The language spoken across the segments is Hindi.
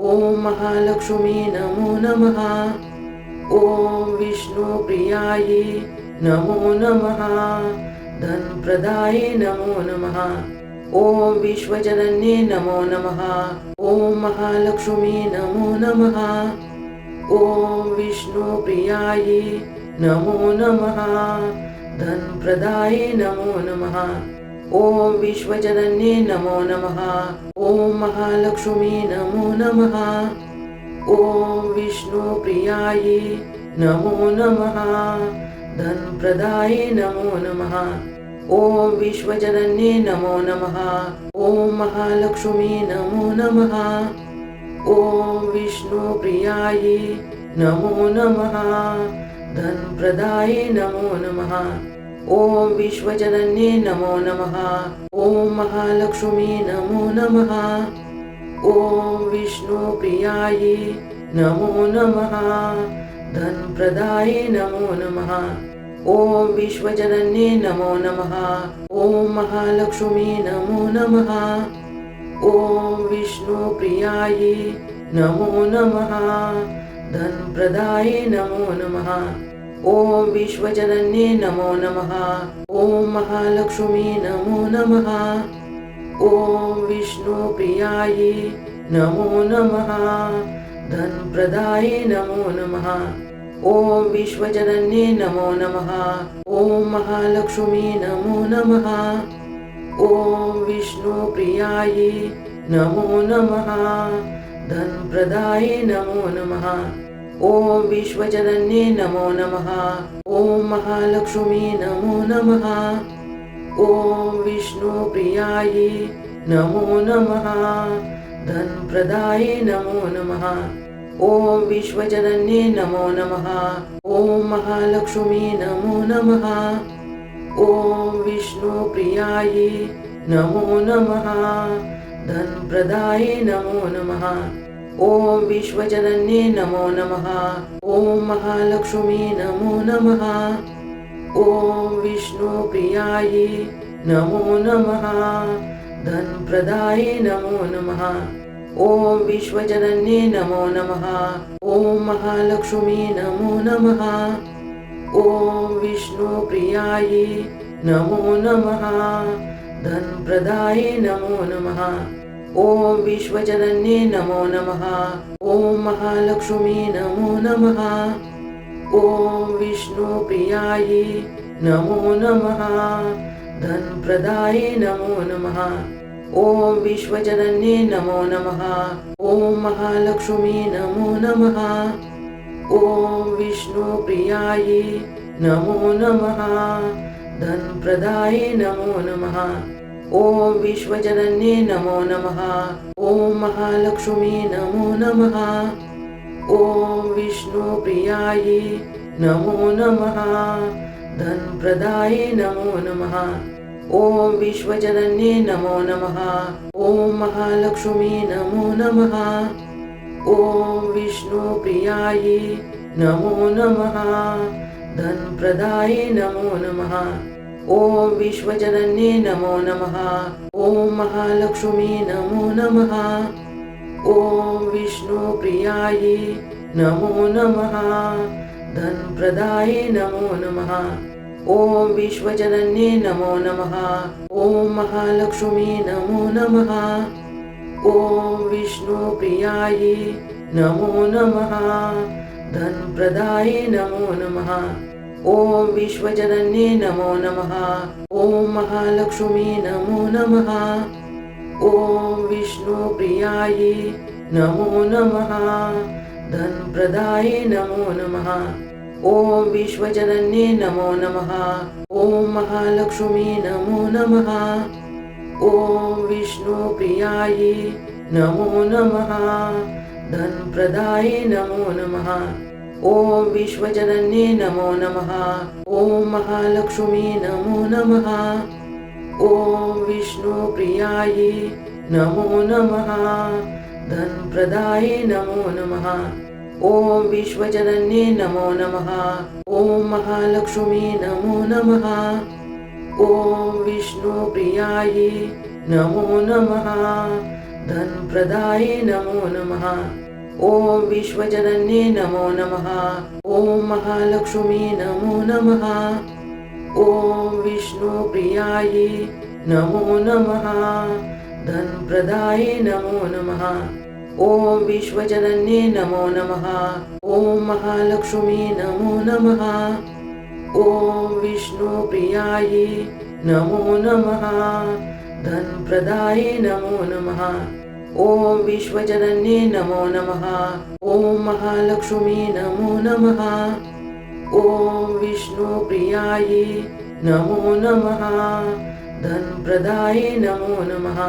ॐ महालक्ष्मी नमो नमः। ॐ विष्णुप्रियायै नमो नमः। धनप्रदायै नमो नमः। ॐ विश्वजनन्यै नमो नमः। ॐ महालक्ष्मी नमो नमः। ॐ विष्णुप्रियायै नमो नमः। धनप्रदायै नमो नमः। ॐ विश्वजनन्यै नमो नमः। ॐ महालक्ष्मी नमो नमः। ॐ विष्णुप्रियायै नमो नमः। धनप्रदायै नमो नमः। ॐ विश्वजनन्यै नमो नमः। ॐ महालक्ष्मी नमो नमः। ॐ विष्णुप्रियायै नमो नमः। धनप्रदायै नमो नमः। ॐ विश्वजनन्यै नमो नमः। ॐ महालक्ष्मी नमो नमः। ॐ विष्णुप्रियायै नमो नमः। धनप्रदायै नमो नमः। ॐ विश्वजनन्यै नमो नमः। ॐ महालक्ष्मी नमो नमः। ॐ विष्णुप्रियायै नमो नमः। धनप्रदायै नमो नमः। ॐ विश्वजनन्यै नमो नमः। ॐ महालक्ष्मी नमो नमः। ॐ विष्णुप्रियायै नमो नमः। धनप्रदायै नमो नमः। ॐ विश्वजनन्यै नमो नमः। ॐ महालक्ष्मी नमो नमः। ॐ विष्णुप्रियायै नमो नमः। धनप्रदायै नमो नमः। ॐ विश्वजनन्यै नमो नमः। ॐ महालक्ष्मी नमो नमः। ॐ विष्णुप्रियायै नमो नमः। धनप्रदायै नमो नमः। ॐ विश्वजनन्यै नमो नमः। ॐ महालक्ष्मी नमो नमः। ॐ विष्णुप्रियायै नमो नमः। धनप्रदायै नमो नमः। ॐ विश्वजनन्यै नमो नमः। ॐ महालक्ष्मी नमो नमः। ॐ विष्णुप्रियायै नमो नमः। धनप्रदायै नमो नमः। ॐ विश्वजनन्यै नमो नमः। ॐ महालक्ष्मी नमो नमः। ॐ विष्णुप्रियायै नमो नमः। धनप्रदायै नमो नमः। ॐ विश्वजनन्यै नमो नमः। ॐ महालक्ष्मी नमो नमः। ॐ विष्णुप्रियायै नमो नमः। धनप्रदायै नमो नमः। ॐ विश्वजनन्यै नमो नमः। ॐ महालक्ष्मी नमो नमः। ॐ विष्णुप्रियायै नमो नमः। धनप्रदायै नमो नमः। ॐ विश्वजनन्यै नमो नमः। ॐ महालक्ष्मी नमो नमः। ॐ विष्णुप्रियायै नमो नमः। धनप्रदायै नमो नमः। ॐ विश्वजनन्यै नमो नमः। ॐ महालक्ष्मी नमो नमः। ॐ विष्णुप्रियायै नमो नमः। धनप्रदायै नमो नमः। ॐ विश्वजनन्यै नमो नमः। ॐ महालक्ष्मी नमो नमः। ॐ विष्णुप्रियायै नमो नमः। धनप्रदायै नमो नमः। ॐ विश्वजनन्यै नमो नमः। ॐ महालक्ष्मी नमो नमः। ॐ विष्णुप्रियायै नमो नमः। धनप्रदायै नमो नमः। ॐ विश्वजनन्यै नमो नमः। ॐ महालक्ष्मी नमो नमः। ॐ विष्णुप्रियायै नमो नमः। धनप्रदायै नमो नमः। ॐ विश्वजनन्यै नमो नमः। ॐ महालक्ष्मी नमो नमः। ॐ विष्णुप्रियायै नमो नमः। धनप्रदायै नमो नमः। ॐ विश्वजनन्यै नमो नमः। ॐ महालक्ष्मी नमो नमः। ॐ विष्णुप्रियायै नमो नमः। धनप्रदायै नमो नमः। ॐ विश्वजनन्यै नमो नमः। ॐ महालक्ष्मी नमो नमः। ॐ विष्णुप्रियायै नमो नमः। धनप्रदाये नमो नमः। ॐ विश्वजनन्ये नमो नमः। ॐ महालक्ष्मी नमो नमः। ॐ विष्णुप्रियायै नमो नमः। धनप्रदाये नमो नमः। ॐ विश्वजनन्ये नमो नमः। ॐ महालक्ष्मी नमो नमः। ॐ विष्णुप्रियायै नमो नमः। धनप्रदाये नमो नमः। ॐ विश्वजनन्ये नमो नमः। ॐ महालक्ष्मी नमो नमः। ॐ विष्णुप्रियायै नमो नमः। धनप्रदाये नमो नमः।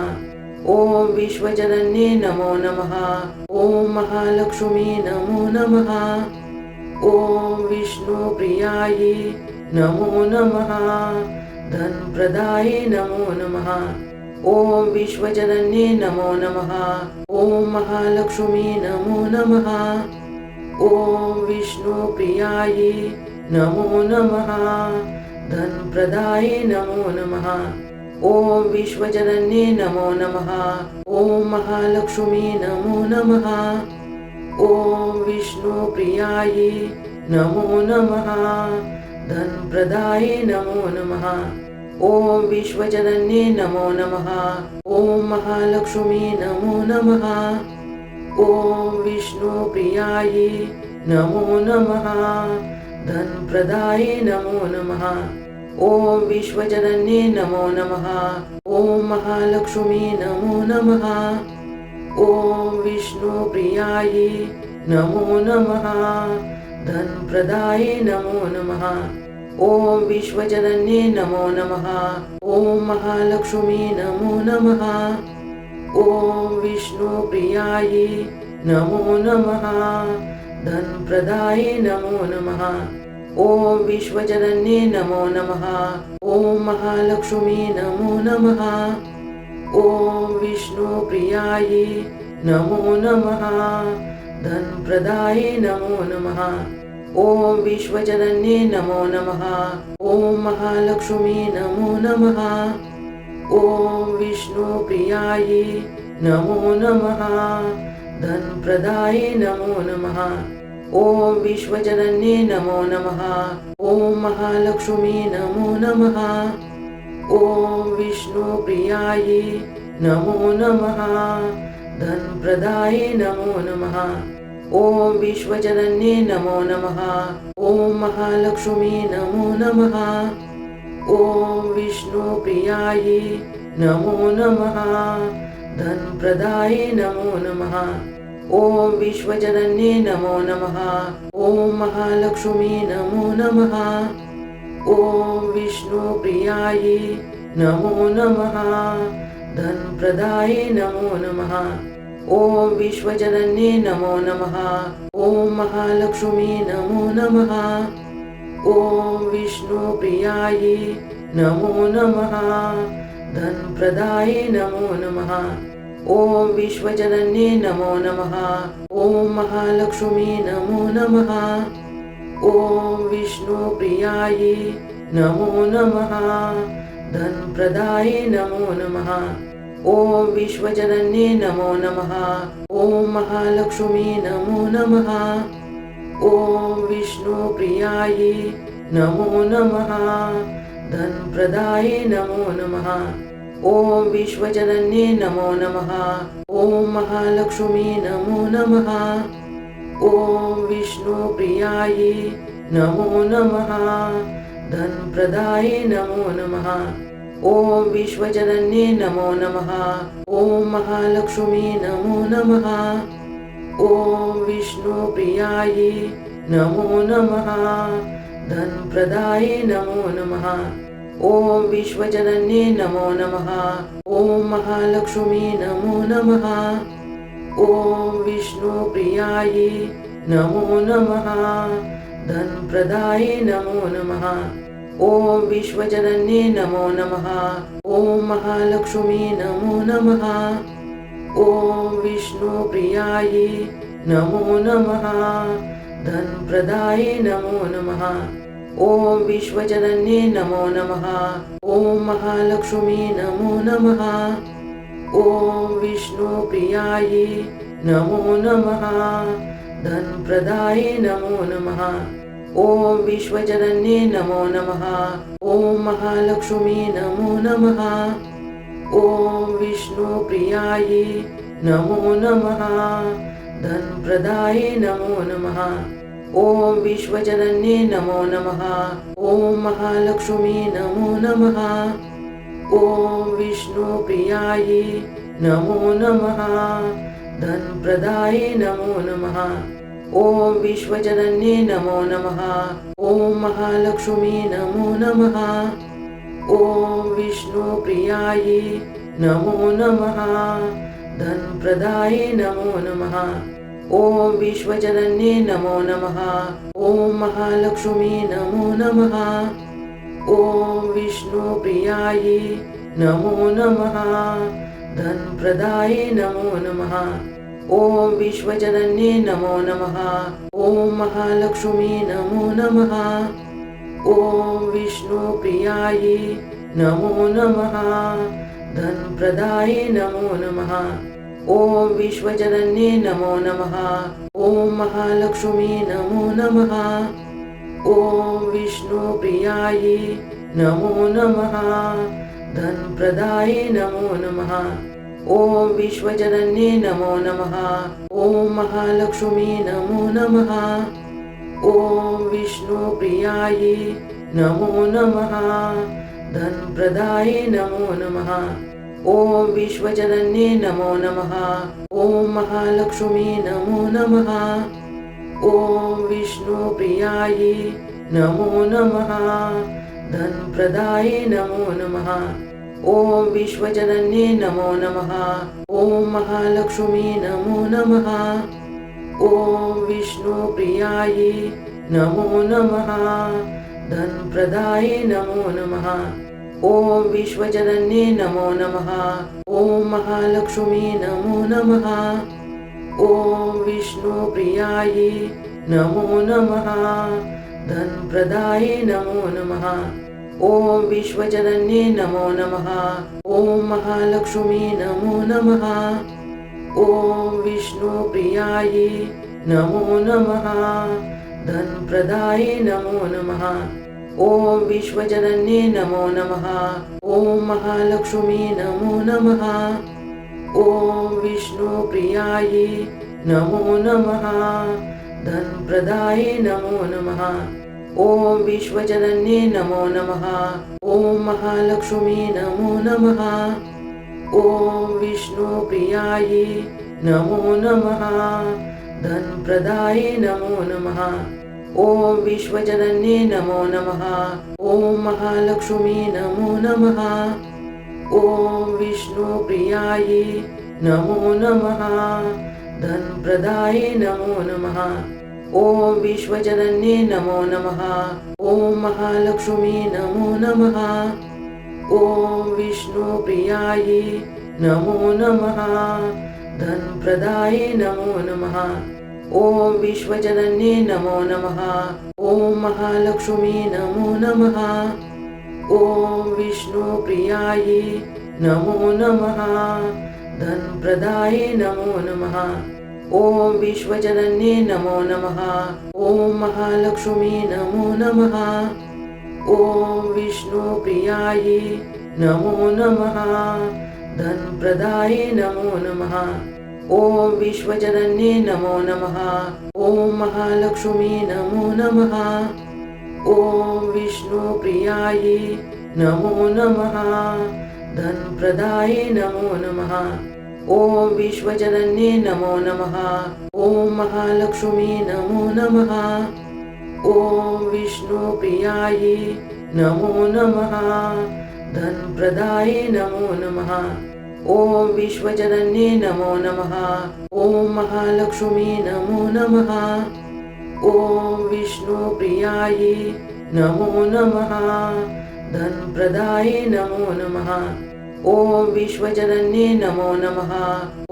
ॐ विश्वजनन्ये नमो नमः। ॐ महालक्ष्मी नमो नमः। ॐ विष्णुप्रियायै नमो नमः। धनप्रदाये नमो नमः। ॐ विश्वजनन्ये नमो नमः। ॐ महालक्ष्मी नमो नमः। ॐ विष्णुप्रियायै नमो नमः। धनप्रदाये नमो नमः। ॐ विश्वजनन्ये नमो नमः। ॐ महालक्ष्मी नमो नमः। ॐ विष्णुप्रियायै नमो नमः। धनप्रदाये नमो नमः। ॐ विश्वजनन्ये नमो नमः। ॐ महालक्ष्मी नमो नमः। ॐ विष्णुप्रियायै नमो नमः। धनप्रदाये नमो नमः। ॐ विश्वजनन्ये नमो नमः। ॐ महालक्ष्मी नमो नमः। ॐ विष्णुप्रियायै नमो नमः। धनप्रदाये नमो नमः। ॐ विश्वजनन्ये नमो नमः। ॐ महालक्ष्मी नमो नमः। ॐ विष्णुप्रियायै नमो नमः। धनप्रदाये नमो नमः। ॐ विश्वजनन्ये नमो नमः। ॐ महालक्ष्मी नमो नमः। ॐ विष्णुप्रियायै नमो नमः। धनप्रदाये नमो नमः। ॐ विश्वजनन्ये नमो नमः। ॐ महालक्ष्मी नमो नमः। ॐ विष्णुप्रियायै नमो नमः। धनप्रदाये नमो नमः। ॐ विश्वजनन्ये नमो नमः। ॐ महालक्ष्मी नमो नमः। ॐ विष्णुप्रियायै नमो नमः। धनप्रदाये नमो नमः। ॐ विश्वजनन्ये नमो नमः। ॐ महालक्ष्मी नमो नमः। ॐ विष्णुप्रियायै नमो नमः। धनप्रदाये नमो नमः। ॐ विश्वजनन्ये नमो नमः। ॐ महालक्ष्मी नमो नमः। ॐ विष्णुप्रियायै नमो नमः। धनप्रदाये नमो नमः। ॐ विश्वजनन्ये नमो नमः। ॐ महालक्ष्मी नमो नमः। ॐ विष्णुप्रियायै नमो नमः। धनप्रदाये नमो नमः। ॐ विश्वजनन्ये नमो नमः। ॐ महालक्ष्मी नमो नमः। ॐ विष्णुप्रियायै नमो नमः। धनप्रदाये नमो नमः। ॐ विश्वजनन्ये नमो नमः। ॐ महालक्ष्मी नमो नमः। ॐ विष्णुप्रियायै नमो नमः। धनप्रदाये नमो नमः। ॐ विश्वजनन्ये नमो नमः। ॐ महालक्ष्मी नमो नमः। ॐ विष्णुप्रियायै नमो नमः। धनप्रदाये नमो नमः। ॐ विश्वजनन्ये नमो नमः। ॐ महालक्ष्मी नमो नमः। ॐ विष्णुप्रियायै नमो नमः। धनप्रदाये नमो नमः। ॐ विश्वजनन्ये नमो नमः। ॐ महालक्ष्मी नमो नमः। ॐ विष्णुप्रियायै नमो नमः। धनप्रदाये नमो नमः। ॐ विश्वजनन्ये नमो नमः। ॐ महालक्ष्मी नमो नमः। ॐ विष्णुप्रियायै नमो नमः। धनप्रदाये नमो नमः। ॐ विश्वजनन्ये नमो नमः। ॐ महालक्ष्मी नमो नमः। ॐ विष्णुप्रियायै नमो नमः। धनप्रदाये नमो नमः। ॐ विश्वजनन्ये नमो नमः। ॐ महालक्ष्मी नमो नमः। ॐ विष्णुप्रियायै नमो नमः। धनप्रदाये नमो नमः। ॐ विश्वजनन्ये नमो नमः। ॐ महालक्ष्मी नमो नमः। ॐ विष्णुप्रियायै नमो नमः। धनप्रदाये नमो नमः। ॐ विश्वजनन्ये नमो नमः। ॐ महालक्ष्मी नमो नमः। ॐ विष्णुप्रियायै नमो नमः। धनप्रदाये नमो नमः। ॐ विश्वजनन्ये नमो नमः। ॐ महालक्ष्मी नमो नमः। ॐ विष्णुप्रियायै नमो नमः। धनप्रदाये नमो नमः। ॐ विश्वजनन्ये नमो नमः। ॐ महालक्ष्मी नमो नमः। ॐ विष्णुप्रियायै नमो नमः। धनप्रदाये नमो नमः। ॐ विश्वजनन्ये नमो नमः। ॐ महालक्ष्मी नमो नमः। ॐ विष्णुप्रियायै नमो नमः। धनप्रदाये नमो नमः। ॐ विश्वजनन्ये नमो नमः। ॐ महालक्ष्मी नमो नमः। ॐ विष्णुप्रियायै नमो नमः। धनप्रदाये नमो नमः। ॐ विश्वजनन्ये नमो नमः। ॐ महालक्ष्मी नमो नमः। ॐ विष्णुप्रियायै नमो नमः। धनप्रदाये नमो नमः। ॐ विश्वजनन्ये नमो नमः। ॐ महालक्ष्मी नमो नमः। ॐ विष्णुप्रियायै नमो नमः। धनप्रदाये नमो नमः। ॐ विश्वजनन्ये नमो नमः। ॐ महालक्ष्मी नमो नमः। ॐ विष्णुप्रियायै नमो नमः। धनप्रदाये नमो नमः। ॐ विश्वजनन्ये नमो नमः। ॐ महालक्ष्मी नमो नमः। ॐ विष्णुप्रियायै नमो नमः। धनप्रदाये नमो नमः। ॐ विश्वजनन्ये नमो नमः। ॐ महालक्ष्मी नमो नमः। ॐ विष्णुप्रियायै नमो नमः। धनप्रदाये नमो नमः। ॐ विश्वजनन्ये नमो नमः। ॐ महालक्ष्मी नमो नमः। ॐ विष्णुप्रियायै नमो नमः। धनप्रदाये नमो नमः। ॐ विश्वजनन्ये नमो नमः। ॐ महालक्ष्मी नमो नमः। ॐ विष्णुप्रियायै नमो नमः। धनप्रदाये नमो नमः। ॐ विश्वजनन्ये नमो नमः। ॐ महालक्ष्मी नमो नमः। ॐ विष्णुप्रियायै नमो नमः। धनप्रदाये नमो नमः। ॐ विश्वजनन्ये नमो नमः। ॐ महालक्ष्मी नमो नमः। ॐ विष्णुप्रियायै नमो नमः। धनप्रदाये नमो नमः। ॐ विश्वजनन्ये नमो नमः। ॐ महालक्ष्मी नमो नमः। ॐ विष्णुप्रियायै नमो नमः। धनप्रदाये नमो नमः। ॐ विश्वजनन्ये नमो नमः। ॐ महालक्ष्मी नमो नमः। ॐ विष्णुप्रियायै नमो नमः। धनप्रदाये नमो नमः। ॐ विश्वजनन्ये नमो नमः। ॐ महालक्ष्मी नमो नमः। ॐ विष्णुप्रियायै नमो नमः। धनप्रदाये नमो नमः। ॐ विश्वजनन्ये नमो नमः। ॐ महालक्ष्मी नमो नमः। ॐ विष्णुप्रियायै नमो नमः। धनप्रदाये नमो नमः। ॐ विश्वजनन्ये नमो नमः।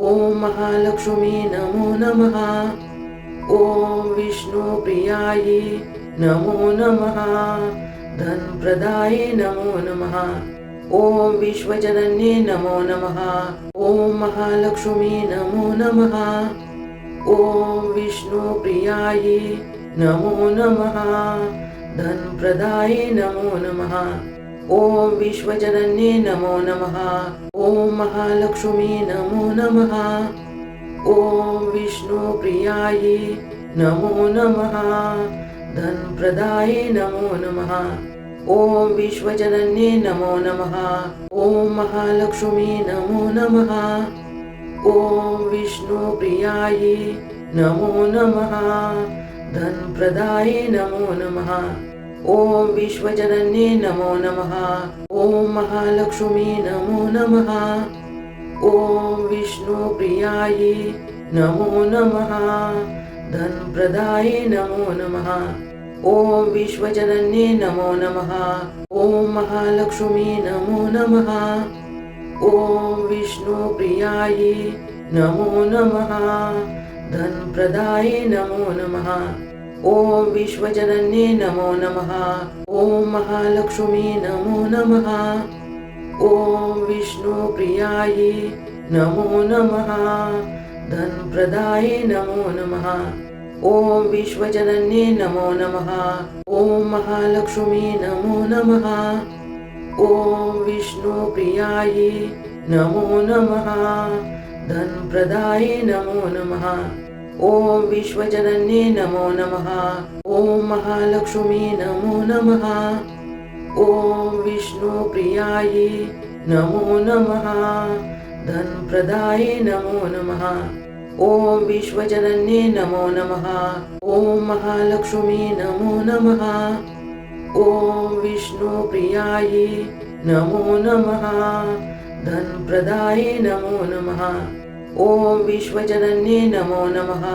ॐ महालक्ष्मी नमो नमः। ॐ विष्णुप्रियायै नमो नमः। धनप्रदाये नमो नमः। ॐ विश्वजनन्ये नमो नमः। ॐ महालक्ष्मी नमो नमः। ॐ विष्णुप्रियायै नमो नमः। धनप्रदायै नमो नमः। ॐ विश्वजनन्ये नमो नमः। ॐ महालक्ष्मी नमो नमः। ॐ विष्णुप्रियायै नमो नमः। धनप्रदायै नमो नमः। ॐ विश्वजनन्ये नमो नमः। ॐ महालक्ष्मी नमो नमः। ॐ विष्णुप्रियायै नमो नमः। धनप्रदायै नमो नमः। ॐ विश्वजनन्ये नमो नमः। ॐ महालक्ष्मी नमो नमः। ॐ विष्णुप्रियायै नमो नमः। धनप्रदायै नमो नमः। ॐ विश्वजनन्ये नमो नमः। ॐ महालक्ष्मी नमो नमः। ॐ विष्णुप्रियायै नमो नमः। धनप्रदायै नमो नमः। ॐ विश्वजनन्ये नमो नमः। ॐ महालक्ष्मी नमो नमः। ॐ विष्णुप्रियायै नमो नमः। धनप्रदायै नमो नमः। ॐ विश्वजनन्ये नमो नमः। ॐ महालक्ष्मी नमो नमः। ॐ विष्णुप्रियायै नमो नमः। धनप्रदायै नमो नमः। ॐ विश्वजनन्ये नमो नमः। ॐ महालक्ष्मी नमो नमः। ॐ विष्णुप्रियायै नमो नमः। धनप्रदायै नमो नमः। ॐ विश्वजनन्ये नमो नमः। ॐ महालक्ष्मी नमो नमः। ॐ विष्णुप्रियायै नमो नमः। धनप्रदायै नमो नमः। ॐ विश्वजनन्ये नमो नमः।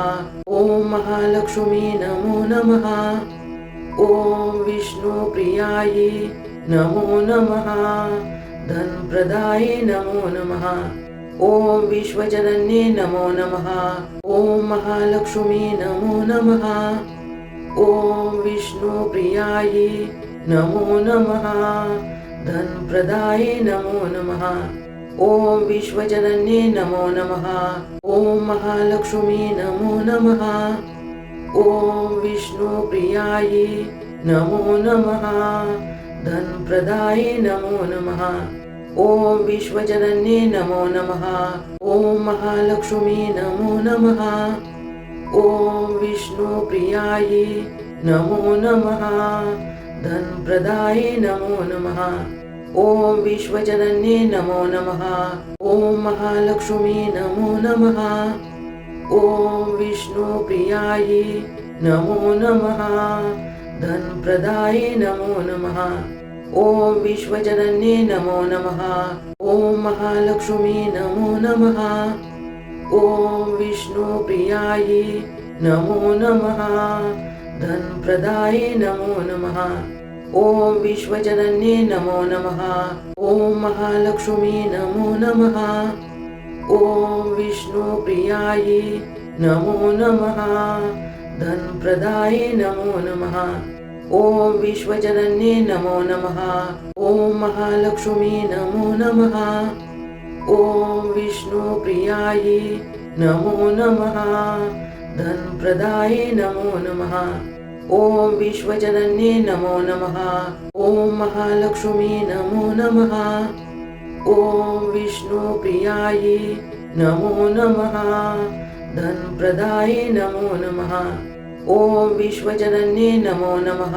ॐ महालक्ष्मी नमो नमः। ॐ विष्णुप्रियायै नमो नमः। धनप्रदायै नमो नमः। ॐ विश्वजनन्ये नमो नमः। ॐ महालक्ष्मी नमो नमः। ॐ विष्णुप्रियायै नमो नमः। धनप्रदायै नमो नमः। ॐ विश्वजनन्ये नमो नमः। ॐ महालक्ष्मी नमो नमः। ॐ विष्णुप्रियायै नमो नमः। धनप्रदायै नमो नमः। ॐ विश्वजनन्ये नमो नमः। ॐ महालक्ष्मी नमो नमः। ॐ विष्णुप्रियायै नमो नमः। धनप्रदायै नमो नमः। ॐ विश्वजनन्ये नमो नमः। ॐ महालक्ष्मी नमो नमः। ॐ विष्णुप्रियायै नमो नमः। धनप्रदायै नमो नमः। ॐ विश्वजनन्ये नमो नमः। ॐ महालक्ष्मी नमो नमः। ॐ विष्णुप्रियायै नमो नमः। धनप्रदायै नमो नमः। ॐ विश्वजनन्ये नमो नमः। ॐ महालक्ष्मी नमो नमः। ॐ विष्णुप्रियायै नमो नमः। धनप्रदायै नमो नमः। ॐ विश्वजनन्ये नमो नमः। ॐ महालक्ष्मी नमो नमः। ॐ विष्णुप्रियायै नमो नमः। धनप्रदायै नमो नमः। ॐ विश्वजनन्ये नमो नमः। ॐ महालक्ष्मी नमो नमः। ॐ विष्णुप्रियायै नमो नमः। धनप्रदायै नमो नमः। ॐ विश्वजनन्ये नमो नमः।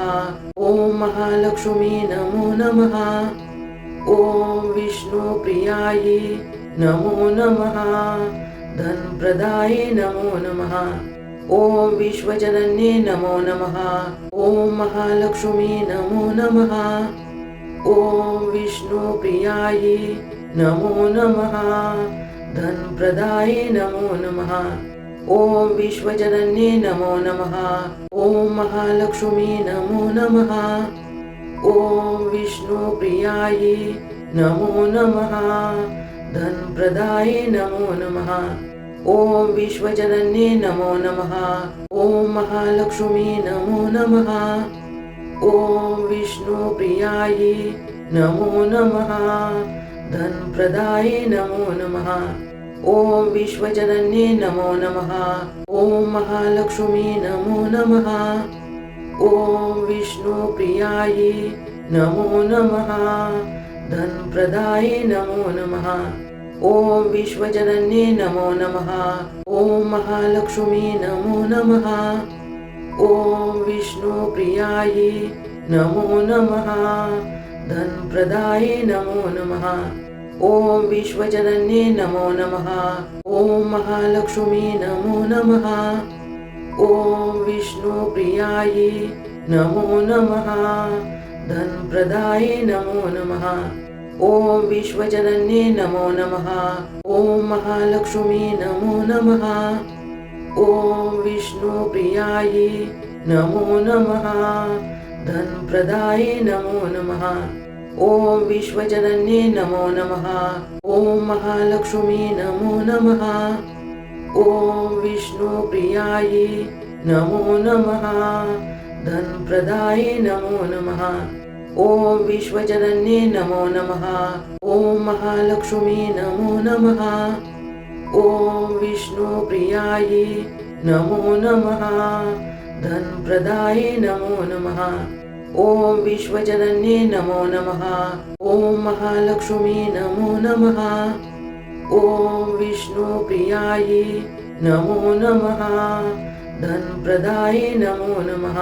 ॐ महालक्ष्मी नमो नमः। ॐ विष्णुप्रियायै नमो नमः। धनप्रदायै नमो नमः। ॐ विश्वजनन्ये नमो नमः। ॐ महालक्ष्मी नमो नमः। ॐ विष्णुप्रियायै नमो नमः। धनप्रदायै नमो नमः। ॐ विश्वजनन्ये नमो नमः। ॐ महालक्ष्मी नमो नमः। ॐ विष्णुप्रियायै नमो नमः। धनप्रदायै नमो नमः। ॐ विश्वजनन्ये नमो नमः। ॐ महालक्ष्मी नमो नमः। ॐ विष्णुप्रियायै नमो नमः। धनप्रदायै नमो नमः। ओम विश्वजनन्ये नमो नमः। ओम महालक्ष्मी नमो नमः। ओम विष्णुप्रियायै नमो नमः। धनप्रदाये नमो नमः। ओम विश्वजनन्ये नमो नमः। ओम महालक्ष्मी नमो नमः। ओम विष्णुप्रियायै नमो नमः। धनप्रदाये नमो नमः। ओम विश्वजनन्ये नमो नमः। ओम महालक्ष्मी नमो नमः। ओम विष्णुप्रियायै नमो नमः। धनप्रदाये नमो नमः। ओम विश्वजनन्ये नमो नमः। ओम महालक्ष्मी नमो नमः। ओम विष्णुप्रियायै नमो नमः। धनप्रदाये नमो नमः। ओम विश्वजनन्ये नमो नमः। ओम महालक्ष्मी नमो नमः। ओम विष्णुप्रियायै नमो नमः। धनप्रदाये नमो नमः। ओम विश्वजनन्ये नमो नमः। ओम महालक्ष्मी नमो नमः। ओम विष्णुप्रियायै नमो नमः। धनप्रदाये नमो नमः। ओम विश्वजनन्ये नमो नमः। ओम महालक्ष्मी नमो नमः। ओम विष्णुप्रियायै नमो नमः। धनप्रदाये नमो नमः।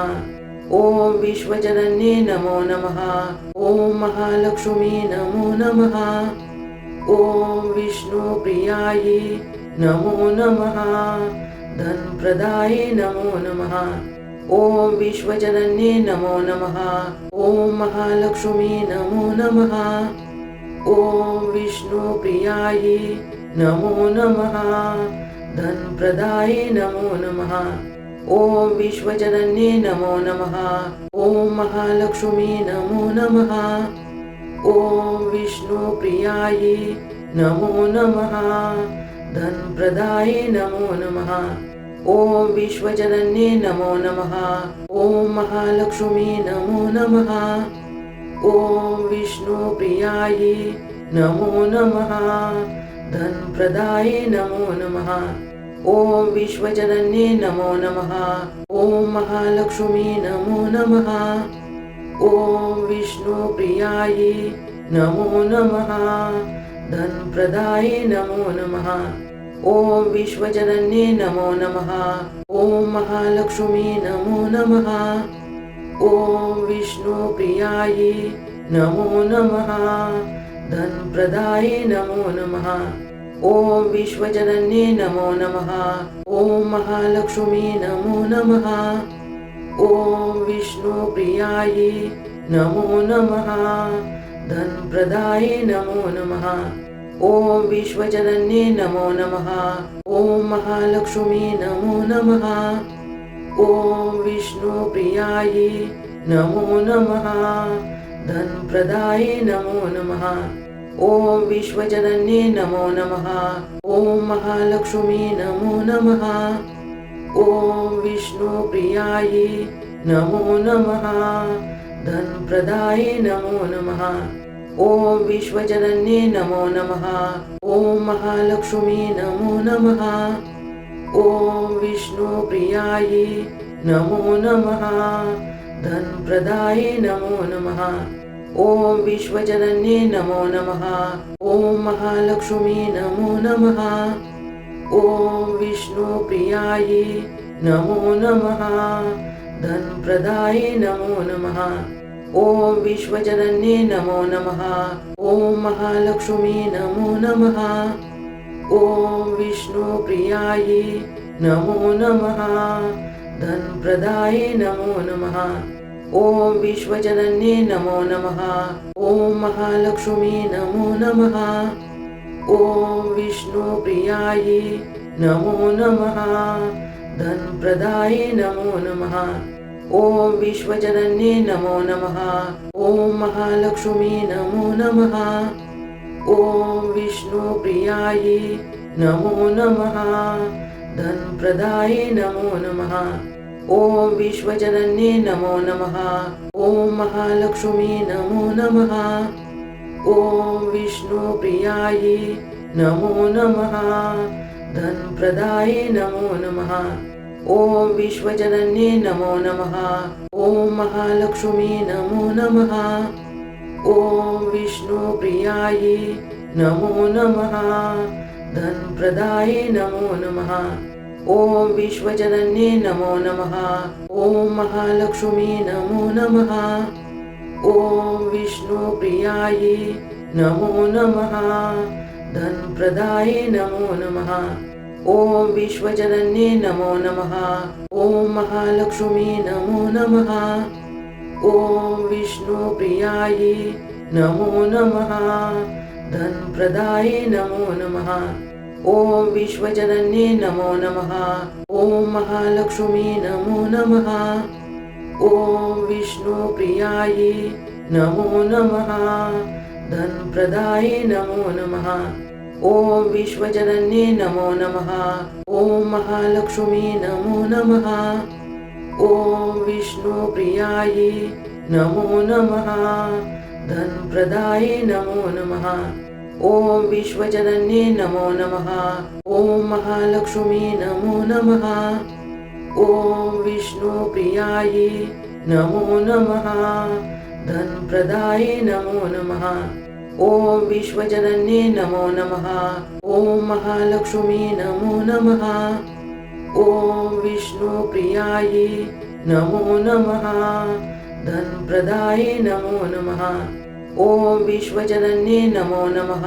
ओम विश्वजनन्ये नमो नमः। ओम महालक्ष्मी नमो नमः। ओम विष्णुप्रियायै नमो नमः। धनप्रदाये नमो नमः। ओम विश्वजनन्ये नमो नमः। ओम महालक्ष्मी नमो नमः। ओम विष्णुप्रियायै नमो नमः। धनप्रदाये नमो नमः। ओम विश्वजनन्ये नमो नमः। ओम महालक्ष्मी नमो नमः। ओम विष्णुप्रियायै नमो नमः। धनप्रदाये नमो नमः। ओम विश्वजनन्ये नमो नमः। ओम महालक्ष्मी नमो नमः। ओम विष्णुप्रियायै नमो नमः। धनप्रदाये नमो नमः। ओम विश्वजनन्ये नमो नमः। ओम महालक्ष्मी नमो नमः। ओम विष्णुप्रियायै नमो नमः। धनप्रदाये नमो नमः। ओम विश्वजनन्ये नमो नमः। ओम महालक्ष्मी नमो नमः। ओम विष्णुप्रियायै नमो नमः। धनप्रदाये नमो नमः। ओम विश्वजनन्ये नमो नमः। ओम महालक्ष्मी नमो नमः। ओम विष्णुप्रियायै नमो नमः। धनप्रदाये नमो नमः। ओम विश्वजनन्ये नमो नमः। ओम महालक्ष्मी नमो नमः। ओम विष्णुप्रियायै नमो नमः। धनप्रदाये नमो नमः। ओम विश्वजनन्ये नमो नमः। ओम महालक्ष्मी नमो नमः। ओम विष्णुप्रियायै नमो नमः। धनप्रदाये नमो नमः। ओम विश्वजनन्ये नमो नमः। ओम महालक्ष्मी नमो नमः। ओम विष्णुप्रियायै नमो नमः। धनप्रदाये नमो नमः। ओम विश्वजनन्ये नमो नमः। ओम महालक्ष्मी नमो नमः। ओम विष्णुप्रियायै नमो नमः। धनप्रदाये नमो नमः। ओम विश्वजनन्ये नमो नमः। ओम महालक्ष्मी नमो नमः। ओम विष्णुप्रियायै नमो नमः। धनप्रदाये नमो नमः। ओम विश्वजनन्ये नमो नमः। ओम महालक्ष्मी नमो नमः। ओम विष्णुप्रियायै नमो नमः। धनप्रदाये नमो नमः। ओम विश्वजनन्ये नमो नमः। ओम महालक्ष्मी नमो नमः। ओम विष्णुप्रियायै नमो नमः। धनप्रदाये नमो नमः। ओम विश्वजनन्ये नमो नमः। ओम महालक्ष्मी नमो नमः। ओम विष्णुप्रियायै नमो नमः। धनप्रदाये नमो नमः। ॐ विश्वजनन्ये नमो नमः। ॐ महालक्ष्मी नमो नमः। ॐ विष्णुप्रियायै नमो नमः। धनप्रदाये नमो नमः। ॐ विश्वजनन्ये नमो नमः। ॐ महालक्ष्मी नमो नमः। ॐ विष्णुप्रियायै नमो नमः। धनप्रदाये नमो नमः। ॐ विश्वजनन्ये नमो नमः। ॐ महालक्ष्मी नमो नमः। ॐ विष्णुप्रियायै नमो नमः। धनप्रदाये नमो नमः। ॐ विश्वजनन्ये नमो नमः। ॐ महालक्ष्मी नमो नमः। ॐ विष्णुप्रियायै नमो नमः। धनप्रदाये नमो नमः। ॐ विश्वजनन्ये नमो नमः। ॐ महालक्ष्मी नमो नमः। ॐ विष्णुप्रियायै नमो नमः। धनप्रदाये नमो नमः। ॐ विश्वजनन्ये नमो नमः। ॐ महालक्ष्मी नमो नमः। ॐ विष्णुप्रियायै नमो नमः। धनप्रदाये नमो नमः। ॐ विश्वजनन्ये नमो नमः। ॐ महालक्ष्मी नमो नमः। ॐ विष्णुप्रियायै नमो नमः। धनप्रदाये नमो नमः। ॐ विश्वजनन्ये नमो नमः।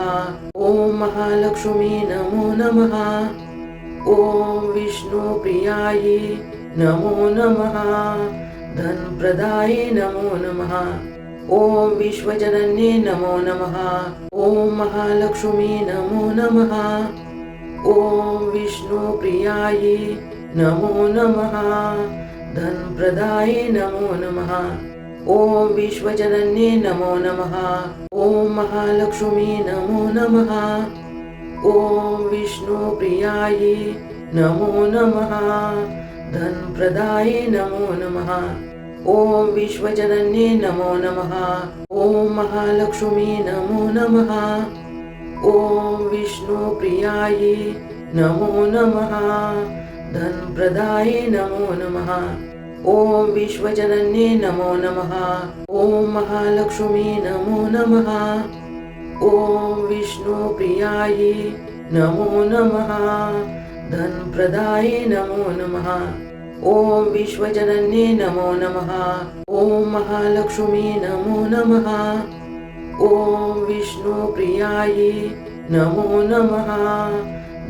ॐ महालक्ष्मी नमो नमः। ॐ विष्णुप्रियायै नमो नमः। धनप्रदाये नमो नमः। ॐ विश्वजनन्ये नमो नमः। ॐ महालक्ष्मी नमो नमः। ॐ विष्णुप्रियायै नमो नमः। धनप्रदाये नमो नमः। ॐ विश्वजनन्ये नमो नमः। ॐ महालक्ष्मी नमो नमः। ॐ विष्णुप्रियायै नमो नमः। धनप्रदाये नमो नमः। ॐ विश्वजनन्ये नमो नमः। ॐ महालक्ष्मी नमो नमः। ॐ विष्णुप्रियायै नमो नमः। धनप्रदाये नमो नमः। ॐ विश्वजनन्ये नमो नमः। ॐ महालक्ष्मी नमो नमः। ॐ विष्णुप्रियायै नमो नमः। धनप्रदाये नमो नमः। ॐ विश्वजनन्ये नमो नमः। ॐ महालक्ष्मी नमो नमः। ॐ विष्णुप्रियायै नमो नमः।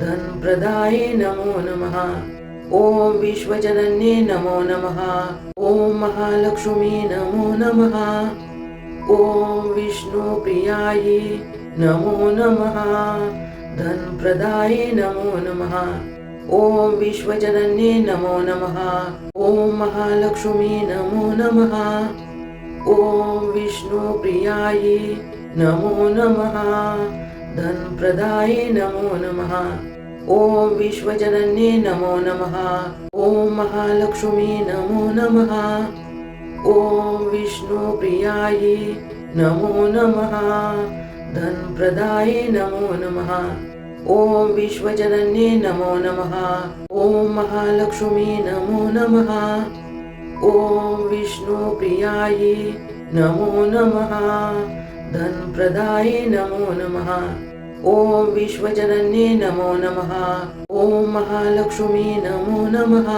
धनप्रदाये नमो नमः। ॐ विश्वजनन्ये नमो नमः। ॐ महालक्ष्मी नमो नमः। ॐ विष्णुप्रियायै नमो नमः। धनप्रदाये नमो नमः। ॐ विश्वजनन्ये नमो नमः। ॐ महालक्ष्मी नमो नमः। ॐ विष्णुप्रियायै नमो नमः। धनप्रदाये नमो नमः। ॐ विश्वजनन्ये नमो नमः। ॐ महालक्ष्मी नमो नमः। ॐ विष्णुप्रियायै नमो नमः। धनप्रदाये नमो नमः। ॐ विश्वजनन्ये नमो नमः। ॐ महालक्ष्मी नमो नमः। ॐ विष्णुप्रियायै नमो नमः। धनप्रदाये नमो नमः। ॐ विश्वजनन्ये नमो नमः। ॐ महालक्ष्मी नमो नमः।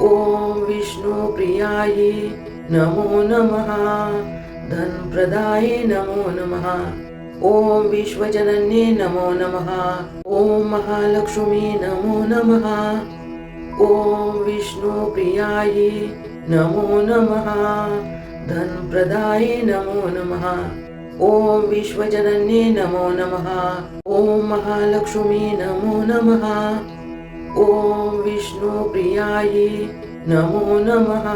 ॐ विष्णुप्रियायै नमो नमः। धनप्रदाये नमो नमः। ॐ विश्वजनन्ये नमो नमः। ॐ महालक्ष्मी नमो नमः। ॐ विष्णुप्रियायै नमो नमः। धनप्रदाये नमो नमः। ॐ विश्वजनन्ये नमो नमः। ॐ महालक्ष्मी नमो नमः। ॐ विष्णुप्रियायै नमो नमः।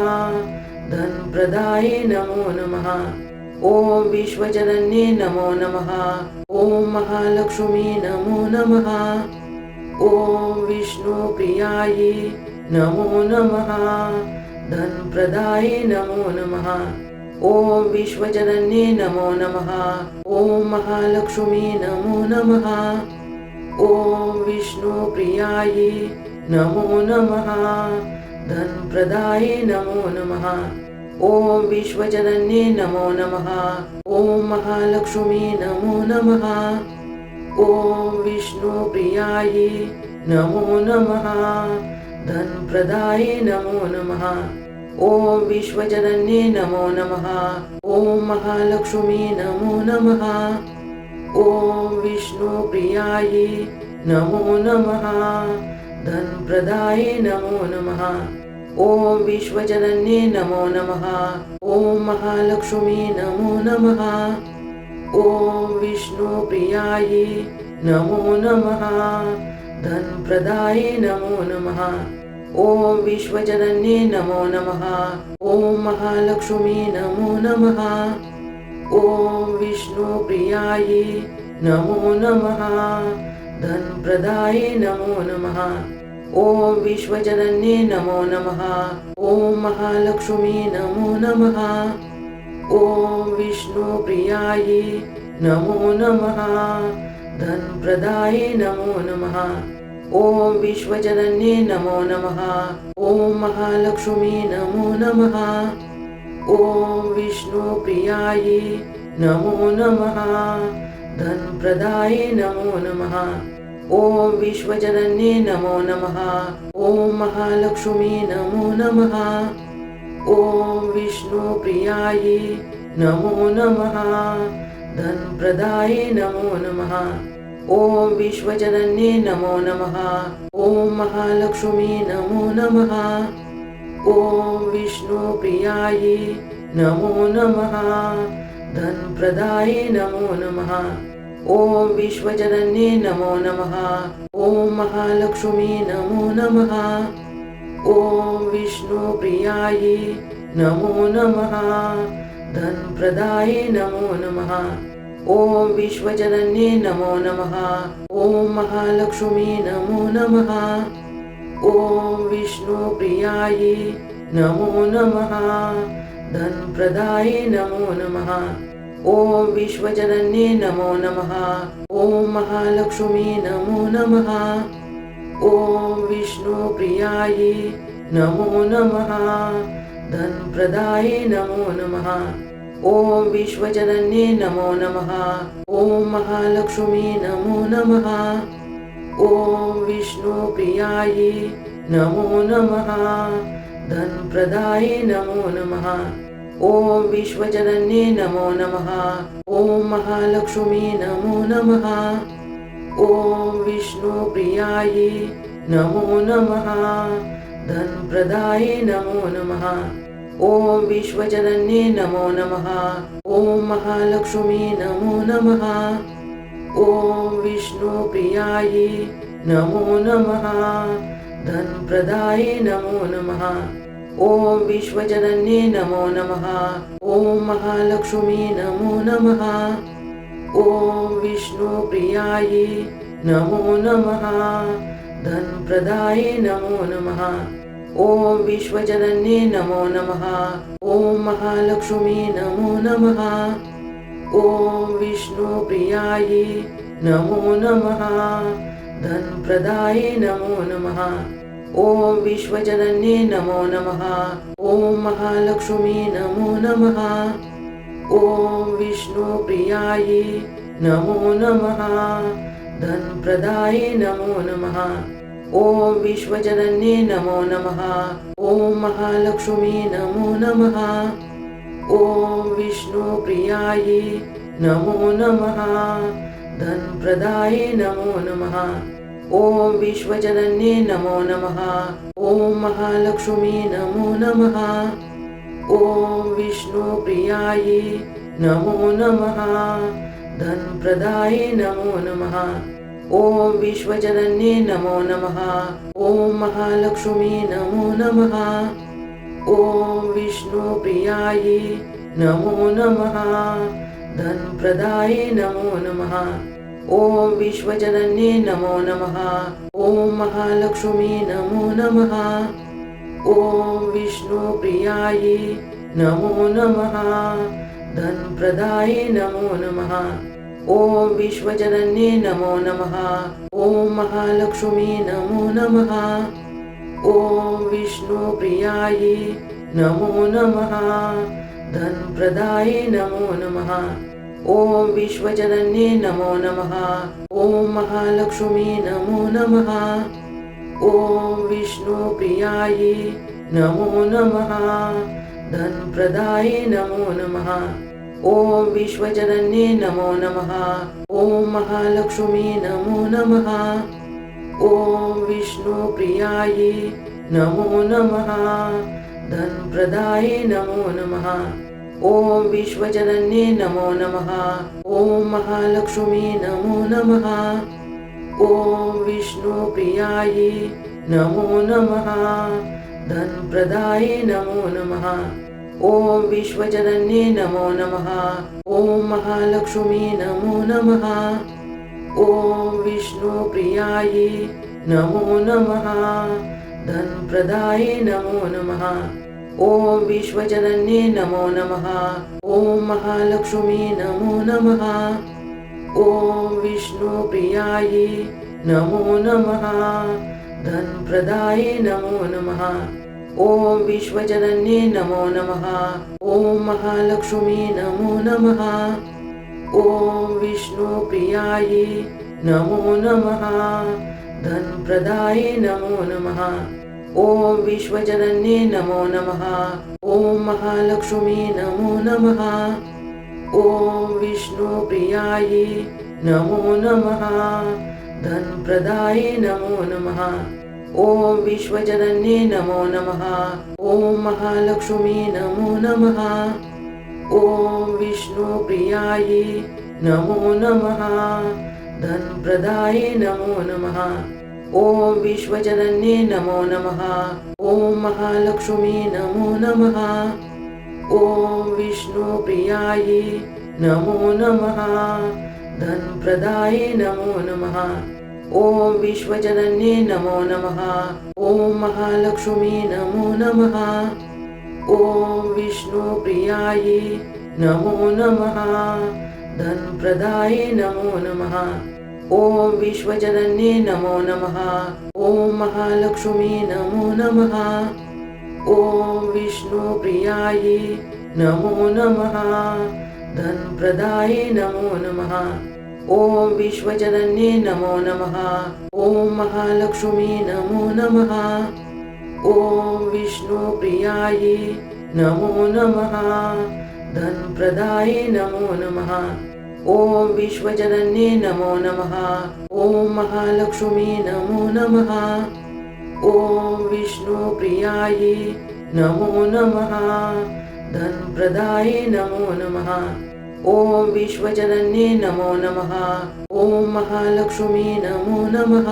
धनप्रदाये नमो नमः। ॐ विश्वजनन्ये नमो नमः। ॐ महालक्ष्मी नमो नमः। ॐ विष्णुप्रियायै नमो नमः। धनप्रदाये नमो नमः। ओम विश्वजनन्ये नमो नमः। ओम महालक्ष्मी नमो नमः। ओम विष्णुप्रियायै नमो नमः। धनप्रदाये नमो नमः। ओम विश्वजनन्ये नमो नमः। ओम महालक्ष्मी नमो नमः। ओम विष्णुप्रियायै नमो नमः। धनप्रदाये नमो नमः। ओम विश्वजनन्ये नमो नमः। ओम महालक्ष्मी नमो नमः। ओम विष्णुप्रियायै नमो नमः। धनप्रदाये नमो नमः। ओम विश्वजनन्ये नमो नमः। ओम महालक्ष्मी नमो नमः। ओम विष्णुप्रियायै नमो नमः। धनप्रदाये नमो नमः। ओम विश्वजनन्ये नमो नमः। ओम महालक्ष्मी नमो नमः। ओम विष्णुप्रियायै नमो नमः। धनप्रदाये नमो नमः। ओम विश्वजनन्ये नमो नमः। ओम महालक्ष्मी नमो नमः। ओम विष्णुप्रियायै नमो नमः। धनप्रदाये नमो नमः। ओम विश्वजनन्ये नमो नमः। ओम महालक्ष्मी नमो नमः। ओम विष्णुप्रियायै नमो नमः। धनप्रदाये नमो नमः। ओम विश्वजनन्ये नमो नमः। ओम महालक्ष्मी नमो नमः। ओम विष्णुप्रियायै नमो नमः। धनप्रदाये नमो नमः। ओम विश्वजनन्ये नमो नमः। ओम महालक्ष्मी नमो नमः। ओम विष्णुप्रियायै नमो नमः। धनप्रदाये नमो नमः। ओम विश्वजनन्ये नमो नमः। ओम महालक्ष्मी नमो नमः। ओम विष्णुप्रियायै नमो नमः। धनप्रदाये नमो नमः। ओम विश्वजनन्ये नमो नमः। ओम महालक्ष्मी नमो नमः। ओम विष्णुप्रियायै नमो नमः। धनप्रदाये नमो नमः। ओम विश्वजनन्ये नमो नमः। ओम महालक्ष्मी नमो नमः। ओम विष्णुप्रियायै नमो नमः। धनप्रदाये नमो नमः। ओम विश्वजनन्ये नमो नमः। ओम महालक्ष्मी नमो नमः। ओम विष्णुप्रियायै नमो नमः। धनप्रदाये नमो नमः। ओम विश्वजनन्ये नमो नमः। ओम महालक्ष्मी नमो नमः। ओम विष्णुप्रियायै नमो नमः। धनप्रदाये नमो नमः। ओम विश्वजनन्ये नमो नमः। ओम महालक्ष्मी नमो नमः। ओम विष्णुप्रियायै नमो नमः। धनप्रदाये नमो नमः। ओम विश्वजनन्ये नमो नमः। ओम महालक्ष्मी नमो नमः। ओम विष्णुप्रियायै नमो नमः। धनप्रदाये नमो नमः। ओम विश्वजनन्ये नमो नमः। ओम महालक्ष्मी नमो नमः। ओम विष्णुप्रियायै नमो नमः। धनप्रदाये नमो नमः। ओम विश्वजनन्ये नमो नमः। ओम महालक्ष्मी नमो नमः। ओम विष्णुप्रियायै नमो नमः। धनप्रदाये नमो नमः। ओम विश्वजनन्ये नमो नमः। ओम महालक्ष्मी नमो नमः। ओम विष्णुप्रियायै नमो नमः। धनप्रदाये नमो नमः। ओम विश्वजनन्ये नमो नमः। ओम महालक्ष्मी नमो नमः। ओम विष्णुप्रियायै नमो नमः। धनप्रदाये नमो नमः। ओम विश्वजनन्ये नमो नमः। ओम महालक्ष्मी नमो नमः। ओम विष्णुप्रियायै नमो नमः। धनप्रदाये नमो नमः। ओम विश्वजनन्ये नमो नमः। ओम महालक्ष्मी नमो नमः। ओम विष्णुप्रियायै नमो नमः। धनप्रदाये नमो नमः। ॐ विश्वजनन्ये नमो नमः। ॐ महालक्ष्मी नमो नमः। ॐ विष्णुप्रियायै नमो नमः। धनप्रदाये नमो नमः। ॐ विश्वजनन्ये नमो नमः। ॐ महालक्ष्मी नमो नमः। ॐ विष्णुप्रियायै नमो नमः। धनप्रदाये नमो नमः। ॐ विश्वजनन्ये नमो नमः। ॐ महालक्ष्मी नमो नमः। ॐ विष्णुप्रियायै नमो नमः। धनप्रदाये नमो नमः। ॐ विश्वजनन्ये नमो नमः। ॐ महालक्ष्मी नमो नमः। ॐ विष्णुप्रियायै नमो नमः। धनप्रदाये नमो नमः। ॐ विश्वजनन्ये नमो नमः। ॐ महालक्ष्मी नमो नमः। ॐ विष्णुप्रियायै नमो नमः। धनप्रदाये नमो नमः। ॐ विश्वजनन्ये नमो नमः। ॐ महालक्ष्मी नमो नमः। ॐ विष्णुप्रियायै नमो नमः। धनप्रदाये नमो नमः। ॐ विश्वजनन्ये नमो नमः। ॐ महालक्ष्मी नमो नमः। ॐ विष्णुप्रियायै नमो नमः। धनप्रदाये नमो नमः। ॐ विश्वजनन्ये नमो नमः। ॐ महालक्ष्मी नमो नमः। ॐ विष्णुप्रियायै नमो नमः। धनप्रदाये नमो नमः। ॐ विश्वजनन्ये नमो नमः। ॐ महालक्ष्मी नमो नमः। ॐ विष्णुप्रियायै नमो नमः। धनप्रदाये नमो नमः। ॐ विश्वजनन्ये नमो नमः। ॐ महालक्ष्मी नमो नमः। ॐ विष्णुप्रियायै नमो नमः। धनप्रदाये नमो नमः। ॐ विश्वजनन्ये नमो नमः। ॐ महालक्ष्मी नमो नमः। ॐ विष्णुप्रियायै नमो नमः। धनप्रदाये नमो नमः। ॐ विश्वजनन्ये नमो नमः। ॐ महालक्ष्मी नमो नमः। ॐ विष्णुप्रियायै नमो नमः। धनप्रदाये नमो नमः। ॐ विश्वजनन्ये नमो नमः। ॐ महालक्ष्मी नमो नमः। ॐ विष्णुप्रियायै नमो नमः। धनप्रदाये नमो नमः। ॐ विश्वजनन्ये नमो नमः। ॐ महालक्ष्मी नमो नमः। ॐ विष्णुप्रियायै नमो नमः। धनप्रदाये नमो नमः। ॐ विश्वजनन्ये नमो नमः। ॐ महालक्ष्मी नमो नमः।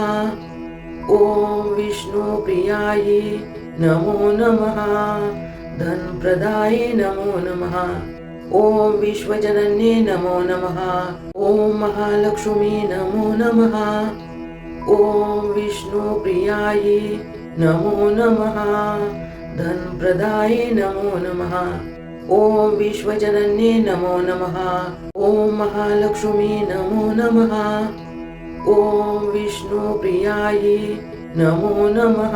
ॐ विष्णुप्रियायै नमो नमः। धनप्रदाये नमो नमः। ॐ विश्वजनन्ये नमो नमः। ॐ महालक्ष्मी नमो नमः। ॐ विष्णुप्रियायै नमो नमः। धनप्रदाये नमो नमः। ॐ विश्वजनन्ये नमो नमः। ॐ महालक्ष्मी नमो नमः। ॐ विष्णुप्रियायै नमो नमः।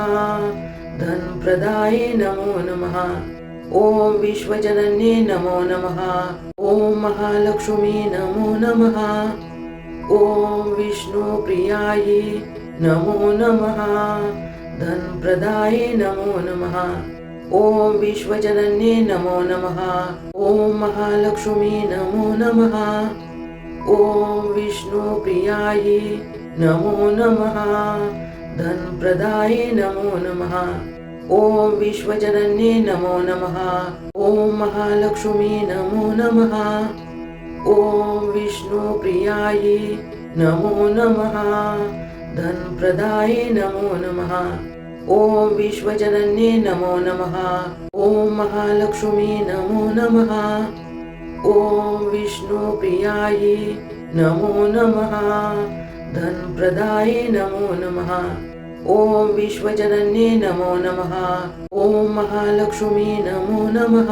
धनप्रदाये नमो नमः। ॐ विश्वजनन्ये नमो नमः। ॐ महालक्ष्मी नमो नमः। ॐ विष्णुप्रियायै नमो नमः। धनप्रदाये नमो नमः। ॐ विश्वजनन्ये नमो नमः। ॐ महालक्ष्मी नमो नमः। ॐ विष्णुप्रियायै नमो नमः। धनप्रदाये नमो नमः। ॐ विश्वजनन्ये नमो नमः। ॐ महालक्ष्मी नमो नमः। ॐ विष्णुप्रियायै नमो नमः। धनप्रदाये नमो नमः। ॐ विश्वजनन्ये नमो नमः। ॐ महालक्ष्मी नमो नमः। ॐ विष्णुप्रियायै नमो नमः। धनप्रदाये नमो नमः। ओम विश्वजनन्ये नमो नमः। ओम महालक्ष्मी नमो नमः।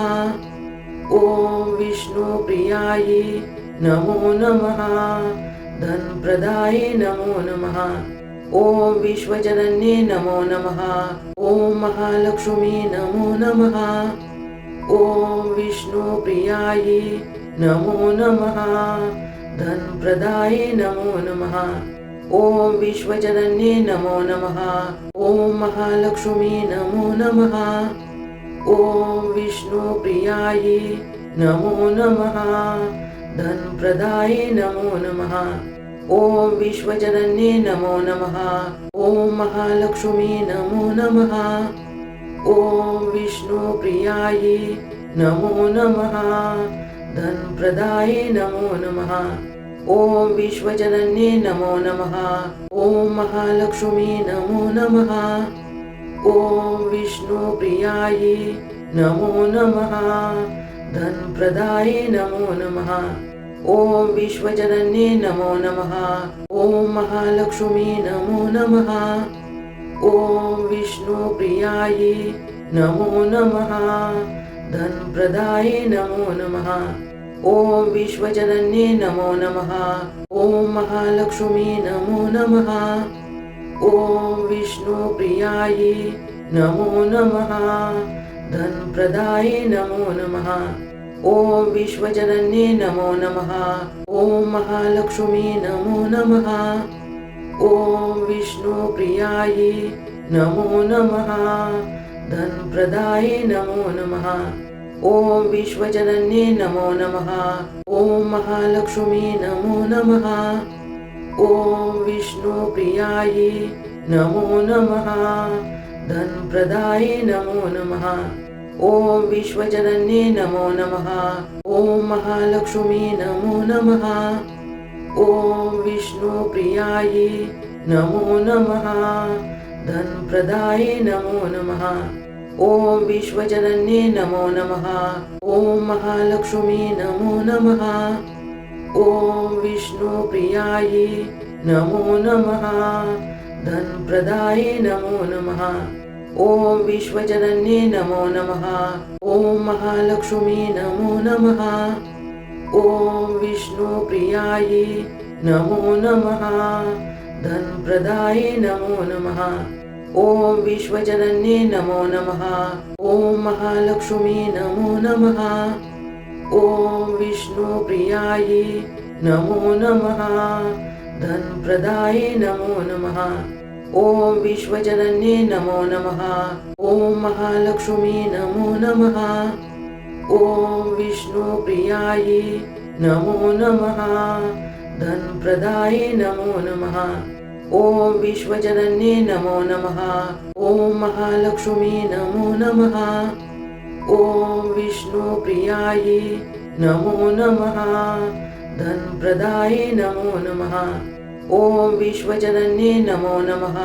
ओम विष्णुप्रियायै नमो नमः। धनप्रदाये नमो नमः। ओम विश्वजनन्ये नमो नमः। ओम महालक्ष्मी नमो नमः। ओम विष्णुप्रियायै नमो नमः। धनप्रदाये नमो नमः। ओम विश्वजनन्ये नमो नमः। ओम महालक्ष्मी नमो नमः। ओम विष्णुप्रियायै नमो नमः। धनप्रदाये नमो नमः। ओम विश्वजनन्ये नमो नमः। ओम महालक्ष्मी नमो नमः। ओम विष्णुप्रियायै नमो नमः। धनप्रदाये नमो नमः। ओम विश्वजनन्ये नमो नमः। ओम महालक्ष्मी नमो नमः। ओम विष्णुप्रियायै नमो नमः। धनप्रदाये नमो नमः। ओम विश्वजनन्ये नमो नमः। ओम महालक्ष्मी नमो नमः। ओम विष्णुप्रियायै नमो नमः। धनप्रदाये नमो नमः। ओम विश्वजनन्ये नमो नमः। ओम महालक्ष्मी नमो नमः। ओम विष्णुप्रियायै नमो नमः। धनप्रदाये नमो नमः। ओम विश्वजनन्ये नमो नमः। ओम महालक्ष्मी नमो नमः। ओम विष्णुप्रियायै नमो नमः। धनप्रदाये नमो नमः। ओम विश्वजनन्ये नमो नमः। ओम महालक्ष्मी नमो नमः। ओम विष्णुप्रियायै नमो नमः। धनप्रदाये नमो नमः। ओम विश्वजनन्ये नमो नमः। ओम महालक्ष्मी नमो नमः। ओम विष्णुप्रियायै नमो नमः। धनप्रदाये नमो नमः। ओम विश्वजनन्ये नमो नमः। ओम महालक्ष्मी नमो नमः। ओम विष्णुप्रियायै नमो नमः। धनप्रदाये नमो नमः। ओम विश्वजनन्ये नमो नमः। ओम महालक्ष्मी नमो नमः। ओम विष्णुप्रियायै नमो नमः। धनप्रदाये नमो नमः। ओम विश्वजनन्ये नमो नमः। ओम महालक्ष्मी नमो नमः। ओम विष्णुप्रियायै नमो नमः। धनप्रदाये नमो नमः। ओम विश्वजनन्ये नमो नमः। ओम महालक्ष्मी नमो नमः। ओम विष्णुप्रियायै नमो नमः। धनप्रदाये नमो नमः। ओम विश्वजनन्ये नमो नमः। ओम महालक्ष्मी नमो नमः। ओम विष्णुप्रियायै नमो नमः। धनप्रदाये नमो नमः। ओम विश्वजनन्ये नमो नमः।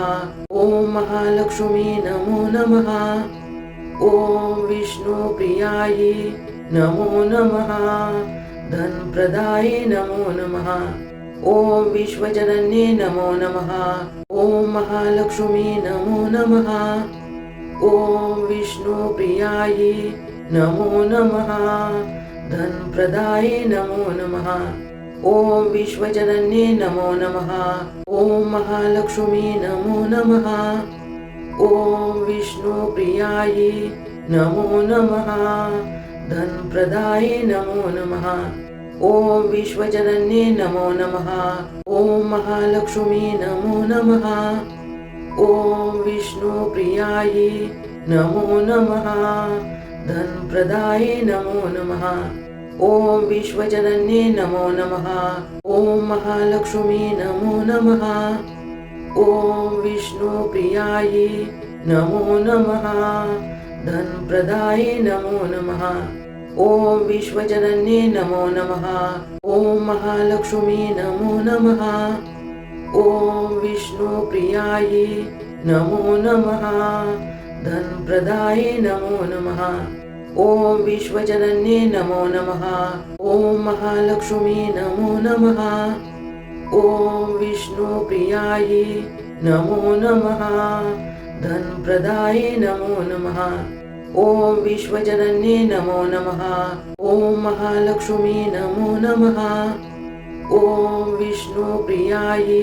ओम महालक्ष्मी नमो नमः। ओम विष्णुप्रियायै नमो नमः। धनप्रदाये नमो नमः। ओम विश्वजनन्ये नमो नमः। ओम महालक्ष्मी नमो नमः। ओम विष्णुप्रियायै नमो नमः। धनप्रदाये नमो नमः। ओम विश्वजनन्ये नमो नमः। ओम महालक्ष्मी नमो नमः। ओम विष्णुप्रियायै नमो नमः। धनप्रदाये नमो नमः। ओम विश्वजनन्ये नमो नमः। ओम महालक्ष्मी नमो नमः। ओम विष्णुप्रियायै नमो नमः। धनप्रदाये नमो नमः। ओम विश्वजनन्ये नमो नमः। ओम महालक्ष्मी नमो नमः। ओम विष्णुप्रियायै नमो नमः। धनप्रदाये नमो नमः। ओम विश्वजनन्ये नमो नमः। ओम महालक्ष्मी नमो नमः। ओम विष्णुप्रियायै नमो नमः। धनप्रदाये नमो नमः। ओम विश्वजनन्ये नमो नमः। ओम महालक्ष्मी नमो नमः। ओम विष्णुप्रियायै नमो नमः। धनप्रदाये नमो नमः। ॐ विश्वजनन्ये नमो नमः। ॐ महालक्ष्मी नमो नमः। ॐ विष्णुप्रियायै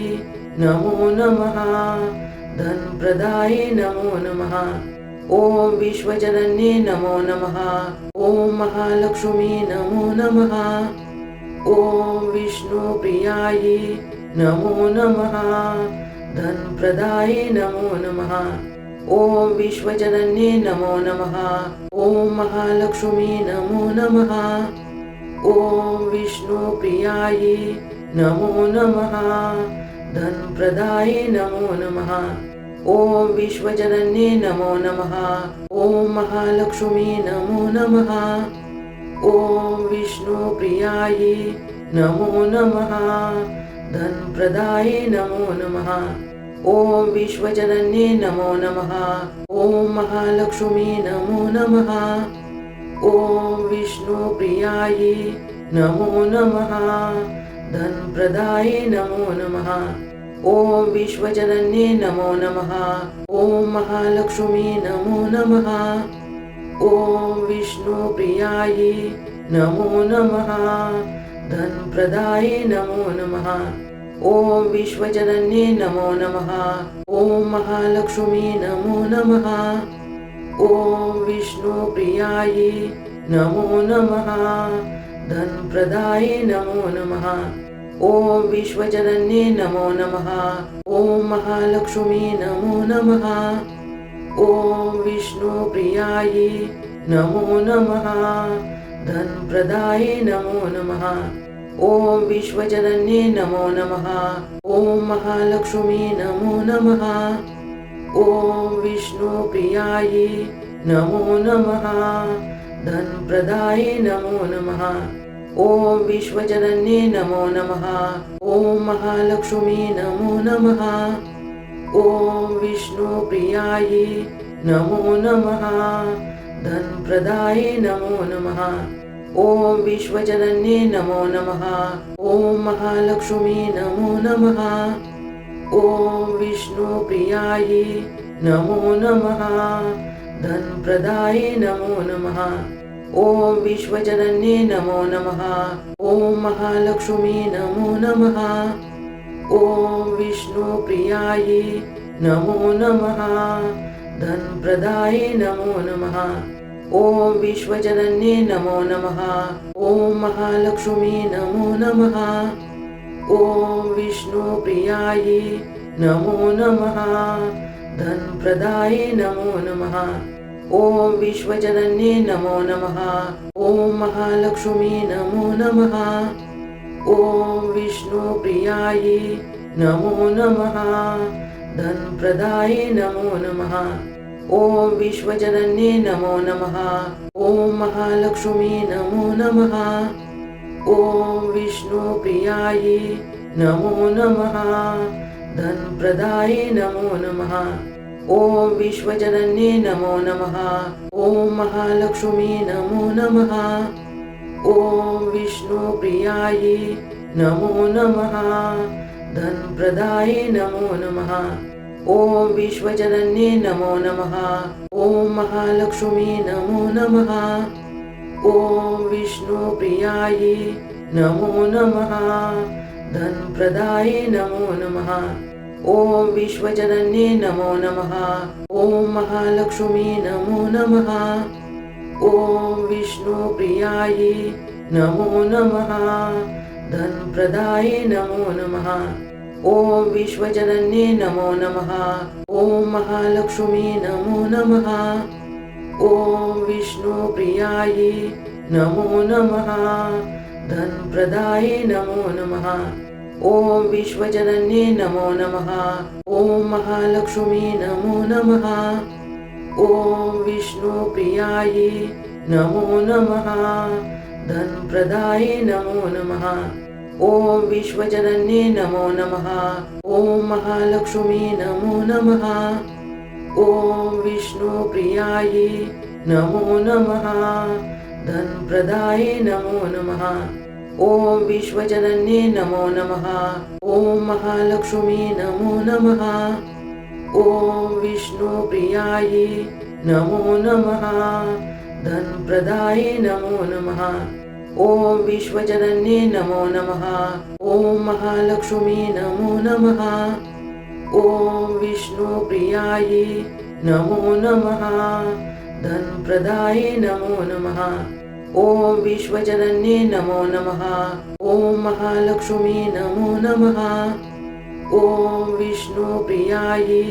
नमो नमः। धनप्रदाये नमो नमः। ॐ विश्वजनन्ये नमो नमः। ॐ महालक्ष्मी नमो नमः। ॐ विष्णुप्रियायै नमो नमः। धनप्रदाये नमो नमः। ॐ विश्वजनन्ये नमो नमः। ॐ महालक्ष्मी नमो नमः। ॐ विष्णुप्रियायै नमो नमः। धनप्रदाये नमो नमः। ॐ विश्वजनन्ये नमो नमः। ॐ महालक्ष्मी नमो नमः। ॐ विष्णुप्रियायै नमो नमः। धनप्रदाये नमो नमः। ॐ विश्वजनन्ये नमो नमः। ॐ महालक्ष्मी नमो नमः। ॐ विष्णुप्रियायै नमो नमः। धनप्रदाये नमो नमः। ॐ विश्वजनन्ये नमो नमः। ॐ महालक्ष्मी नमो नमः। ॐ विष्णुप्रियायै नमो नमः। धनप्रदाये नमो नमः। ॐ विश्वजनन्ये नमो नमः। ॐ महालक्ष्मी नमो नमः। ॐ विष्णुप्रियायै नमो नमः। धनप्रदाये नमो नमः। ॐ विश्वजनन्ये नमो नमः। ॐ महालक्ष्मी नमो नमः। ॐ विष्णुप्रियायै नमो नमः। धनप्रदाये नमो नमः। ॐ विश्वजनन्ये नमो नमः। ॐ महालक्ष्मी नमो नमः। ॐ विष्णुप्रियायै नमो नमः। धनप्रदाये नमो नमः। ॐ विश्वजनन्ये नमो नमः। ॐ महालक्ष्मी नमो नमः। ॐ विष्णुप्रियायै नमो नमः। धनप्रदाये नमो नमः। ॐ विश्वजनन्ये नमो नमः। ॐ महालक्ष्मी नमो नमः। ॐ विष्णुप्रियायै नमो नमः। धनप्रदाये नमो नमः। ॐ विश्वजनन्ये नमो नमः। ॐ महालक्ष्मी नमो नमः। ॐ विष्णुप्रियायै नमो नमः। धनप्रदाये नमो नमः। ॐ विश्वजनन्ये नमो नमः। ॐ महालक्ष्मी नमो नमः। ॐ विष्णुप्रियायै नमो नमः। धनप्रदाये नमो नमः। ॐ विश्वजनन्ये नमो नमः। ॐ महालक्ष्मी नमो नमः। ॐ विष्णुप्रियायै नमो नमः। धनप्रदाये नमो नमः। ॐ विश्वजनन्ये नमो नमः। ॐ महालक्ष्मी नमो नमः। ॐ विष्णुप्रियायै नमो नमः। धनप्रदाये नमो नमः। ॐ विश्वजनन्ये नमो नमः। ॐ महालक्ष्मी नमो नमः। ॐ विष्णुप्रियायै नमो नमः। धनप्रदाये नमो नमः। ॐ विश्वजनन्ये नमो नमः। ॐ महालक्ष्मी नमो नमः। ॐ विष्णुप्रियायै नमो नमः। धनप्रदाये नमो नमः। ॐ विश्वजनन्ये नमो नमः। ॐ महालक्ष्मी नमो नमः। ॐ विष्णुप्रियायै नमो नमः। धनप्रदाये नमो नमः। ॐ विश्वजनन्ये नमो नमः। ॐ महालक्ष्मी नमो नमः। ॐ विष्णुप्रियायै नमो नमः। धनप्रदाये नमो नमः। ॐ विश्वजनन्ये नमो नमः। ॐ महालक्ष्मी नमो नमः। ॐ विष्णुप्रियायै नमो नमः। धनप्रदाये नमो नमः। ॐ विश्वजनन्ये नमो नमः। ॐ महालक्ष्मी नमो नमः। ॐ विष्णुप्रियायै नमो नमः। धनप्रदाये नमो नमः। ॐ विश्वजनन्ये नमो नमः। ॐ महालक्ष्मी नमो नमः। ॐ विष्णुप्रियायै नमो नमः। धनप्रदाये नमो नमः। ॐ विश्वजनन्ये नमो नमः। ॐ महालक्ष्मी नमो नमः। ॐ विष्णुप्रियायै नमो नमः। धनप्रदाये नमो नमः। ॐ विश्वजनन्ये नमो नमः। ॐ महालक्ष्मी नमो नमः। ॐ विष्णुप्रियायै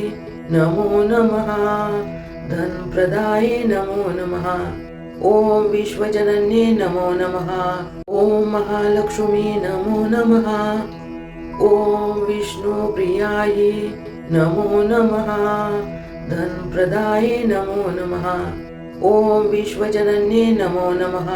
नमो नमः। धनप्रदाये नमो नमः। ॐ विश्वजनन्ये नमो नमः। ॐ महालक्ष्मी नमो नमः। ॐ विष्णुप्रियायै नमो नमः। धनप्रदाये नमो नमः। ॐ विश्वजनन्ये नमो नमः।